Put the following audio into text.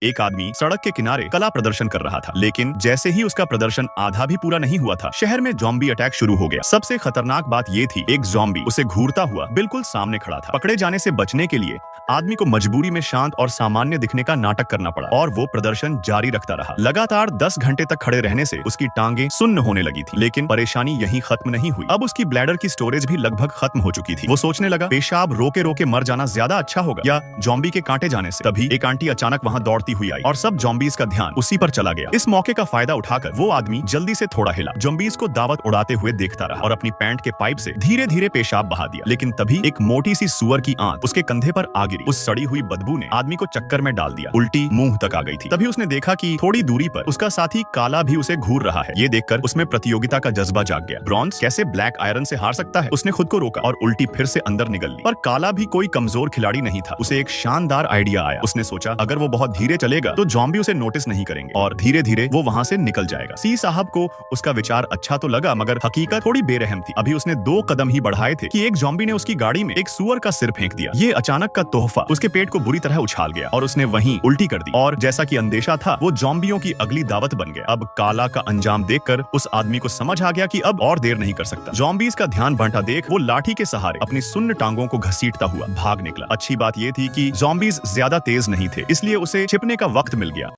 एक आदमी सड़क के किनारे कला प्रदर्शन कर रहा था, लेकिन जैसे ही उसका प्रदर्शन आधा भी पूरा नहीं हुआ था, शहर में ज़ॉम्बी अटैक शुरू हो गया। सबसे खतरनाक बात ये थी, एक ज़ॉम्बी उसे घूरता हुआ बिल्कुल सामने खड़ा था। पकड़े जाने से बचने के लिए आदमी को मजबूरी में शांत और सामान्य दिखने का नाटक करना पड़ा और वो प्रदर्शन जारी रखता रहा। लगातार 10 घंटे तक खड़े रहने से उसकी टांगे सुन्न होने लगी थी, लेकिन परेशानी यहीं खत्म नहीं हुई। अब उसकी ब्लैडर की स्टोरेज भी लगभग खत्म हो चुकी थी। वो सोचने लगा, पेशाब रोके रोके मर जाना ज्यादा अच्छा होगा या ज़ॉम्बी के कांटे जाने से। तभी एक आंटी अचानक वहां दौड़ती हुई आई और सब ज़ॉम्बीज का ध्यान उसी पर चला गया। इस मौके का फायदा उठाकर वो आदमी जल्दी से थोड़ा हिला, ज़ॉम्बीज को दावत उड़ाते हुए देखता रहा और अपनी पैंट के पाइप से धीरे धीरे पेशाब बहा दिया। लेकिन तभी एक मोटी सी सुअर की आंत उसके कंधे पर आ गिरी। उस सड़ी हुई बदबू ने आदमी को चक्कर में डाल दिया, उल्टी मुंह तक आ गई थी। तभी उसने देखा कि थोड़ी दूरी पर उसका साथी काला भी उसे घूर रहा है। ये देखकर उसमें प्रतियोगिता का जज्बा जाग गया। ब्रॉन्ज कैसे ब्लैक आयरन से हार सकता है? उसने खुद को रोका और उल्टी फिर से अंदर निगल ली। पर काला भी कोई कमजोर खिलाड़ी नहीं था। उसे एक शानदार आइडिया आया। उसने सोचा, अगर वो बहुत धीरे चलेगा तो ज़ॉम्बी उसे नोटिस नहीं करेंगे और धीरे धीरे वो वहां से निकल जाएगा। सी साहब को उसका विचार अच्छा तो लगा, मगर हकीकत थोड़ी बेरहम थी। अभी उसने 2 कदम ही बढ़ाए थे कि एक ज़ॉम्बी ने उसकी गाड़ी में एक सुअर का सिर फेंक दिया। ये अचानक का तोहफा उसके पेट को बुरी तरह उछाल गया और उसने वहीं उल्टी कर दी। और जैसा कि अंदेशा था, वो ज़ॉम्बियों की अगली दावत बन गया। अब काला का अंजाम देखकर उस आदमी को समझ आ गया कि अब और देर नहीं कर सकता। ज़ॉम्बीज का ध्यान बंटा देख वो लाठी के सहारे अपनी सुन्न टांगों को घसीटता हुआ भाग निकला। अच्छी बात ये थी कि ज़ॉम्बीज ज्यादा तेज नहीं थे, इसलिए उसे छिपने का वक्त मिल गया।